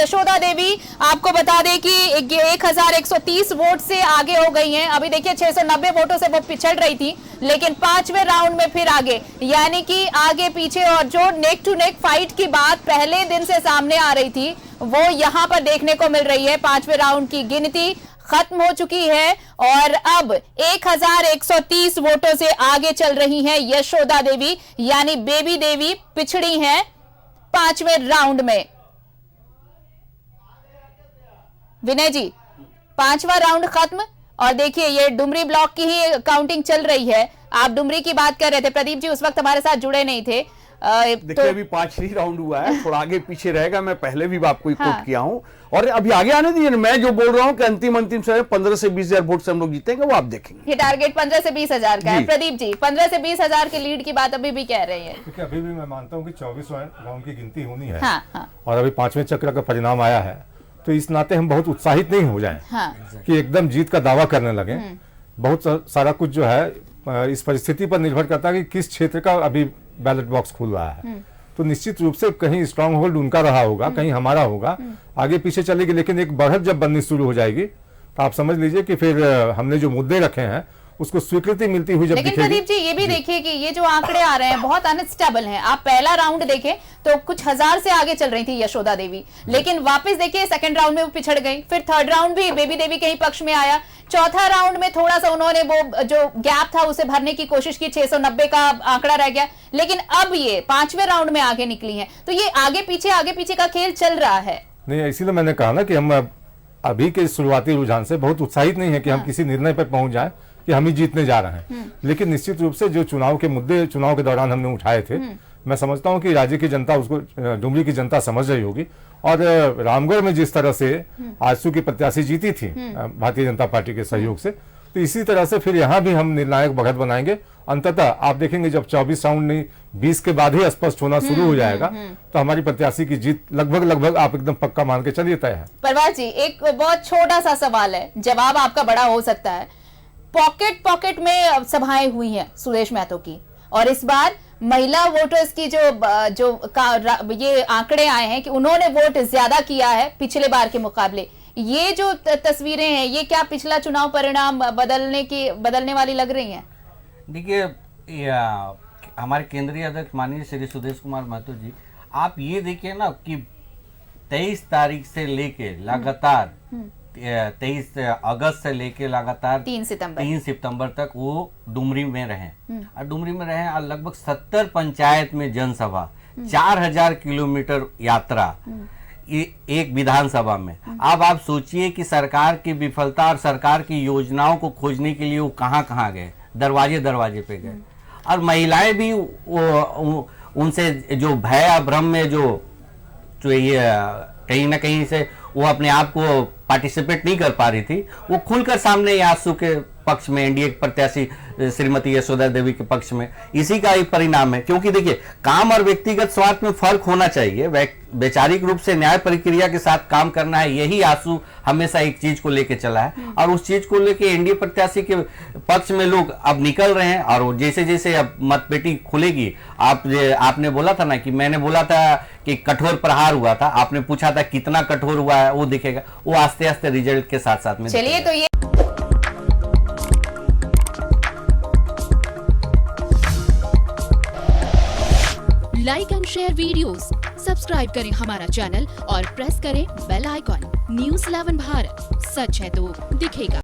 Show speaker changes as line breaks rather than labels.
यशोदा देवी आपको बता दें कि 1130 वोट से आगे हो गई हैं। अभी देखिए 690 वोटों से वो पिछड़ रही थी, लेकिन 5वें राउंड में फिर आगे, यानी कि आगे पीछे, और जो नेक टू नेक फाइट की बात पहले दिन से सामने आ रही थी वो यहां पर देखने को मिल रही है। 5वें राउंड की गिनती खत्म हो चुकी है और अब 1130 वोटों से आगे चल रही हैं यशोदा देवी, यानी बेबी देवी पिछड़ी हैं 5वें राउंड में। विनय जी, 5वां राउंड खत्म और देखिए ये डुमरी ब्लॉक की ही काउंटिंग चल रही है। आप डुमरी की बात कर रहे थे, प्रदीप जी उस वक्त हमारे साथ जुड़े नहीं थे।
देखिए अभी 5 ही राउंड हुआ है, थोड़ा आगे पीछे रहेगा। मैं पहले भी आपको कोट किया हूं और अभी आगे आने दीजिए। मैं जो बोल रहा हूं कि अंतिम से 15 से 20 हजार वोट से हम लोग जीतेंगे, वो आप देखेंगे।
ये टारगेट 15 से 20 हजार का है। प्रदीप जी 15 से 20 हजार की लीड की बात अभी भी कह रहे हैं।
क्योंकि अभी भी मैं मानता हूं कि 24 राउंड की गिनती होनी है।
हाँ।
और अभी 5वें चक्र का परिणाम आया है, तो इस नाते हम बहुत उत्साहित नहीं हो जाएं कि एकदम जीत का दावा करने लगे। बहुत सारा कुछ जो है इस परिस्थिति पर निर्भर करता है कि किस क्षेत्र का अभी बैलेट बॉक्स खुल रहा है। तो निश्चित रूप से कहीं स्ट्रांग होल्ड उनका रहा होगा, कहीं हमारा होगा, आगे पीछे चलेगी। लेकिन एक बढ़त जब बननी शुरू हो जाएगी तो आप समझ लीजिए कि फिर हमने जो मुद्दे रखे हैं उसको स्वीकृति मिलती हुई जब
लेकिन प्रदीप जी ये भी देखिए कि ये जो आंकड़े आ रहे हैं बहुत अनस्टेबल हैं। आप पहला राउंड देखें तो कुछ हजार से आगे चल रही थी यशोदा देवी, लेकिन वापस देखिए सेकंड राउंड में वो पिछड़ गई, फिर थर्ड राउंड भी बेबी देवी के ही पक्ष में आया, चौथा राउंड में थोड़ा सा उन्होंने वो जो गैप था उसे भरने की कोशिश की, 690 का आंकड़ा रह गया, लेकिन अब ये 5वें राउंड में आगे निकली है। तो ये आगे पीछे का खेल चल रहा है।
नहीं, इसीलिए मैंने कहा ना कि हम अभी के शुरुआती रुझान से बहुत उत्साहित नहीं है कि हम किसी निर्णय पर पहुंच जाए कि हम ही जीतने जा रहे हैं। लेकिन निश्चित रूप से जो चुनाव के मुद्दे चुनाव के दौरान हमने उठाए थे, मैं समझता हूं कि राज्य की जनता उसको, डुमरी की जनता समझ रही होगी। और रामगढ़ में जिस तरह से आजसू की प्रत्याशी जीती थी भारतीय जनता पार्टी के सहयोग से, तो इसी तरह से फिर यहाँ भी हम निर्णायक बढ़त बनाएंगे। अंततः आप देखेंगे जब 24 राउंड नहीं 20 के बाद ही स्पष्ट होना शुरू हो जाएगा तो हमारी प्रत्याशी की जीत लगभग आप एकदम पक्का मान के चलिए तय है।
परवाज जी एक बहुत छोटा सा सवाल है, जवाब आपका बड़ा हो सकता है। पॉकेट में सभाएं हुई हैं सुदेश महतो की, और इस बार महिला वोटर्स की ये आंकड़े आए हैं कि उन्होंने वोट ज्यादा किया है पिछले बार के मुकाबले। ये जो तस्वीरें हैं ये क्या पिछला चुनाव परिणाम बदलने वाली लग रही हैं?
देखिए हमारे केंद्रीय अध्यक्ष माननीय श्री सुदेश कुमार महतो जी, आप ये देखिए ना कि 23 तारीख से लेके लगातार 23 अगस्त से लेके लगातार
3 सितंबर तक वो डुमरी में रहे और डुमरी में रहे और लगभग 70 पंचायत में जनसभा, 4000 किलोमीटर यात्रा एक विधानसभा में। अब आप सोचिए कि सरकार की विफलता और सरकार की योजनाओं को खोजने के लिए वो कहाँ गए, दरवाजे पे गए। और महिलाएं भी उनसे जो भय और भ्रम में जो ये कहीं ना कहीं से वो अपने आप को पार्टिसिपेट नहीं कर पा रही थी, वो खुलकर सामने आजसू के पक्ष में, एनडीए प्रत्याशी श्रीमती यशोदा देवी के पक्ष में, इसी का ही परिणाम है। क्योंकि देखिए काम और व्यक्तिगत स्वार्थ में फर्क होना चाहिए, वैचारिक रूप से न्याय प्रक्रिया के साथ काम करना है, यही आजसू हमेशा एक चीज को लेके चला है और उस चीज को लेके एनडीए प्रत्याशी के पक्ष में लोग अब निकल रहे हैं। और जैसे जैसे अब मतपेटी खुलेगी, आपने बोला था ना कि मैंने बोला था कि कठोर प्रहार हुआ था, आपने पूछा था कितना कठोर हुआ है, वो दिखेगा, वो आस्ते आस्ते रिजल्ट के साथ साथ में। चलिए तो ये
like and share videos, subscribe करें हमारा चैनल और प्रेस करें बेल आइकॉन। न्यूज़ 11 भारत, सच है तो दिखेगा।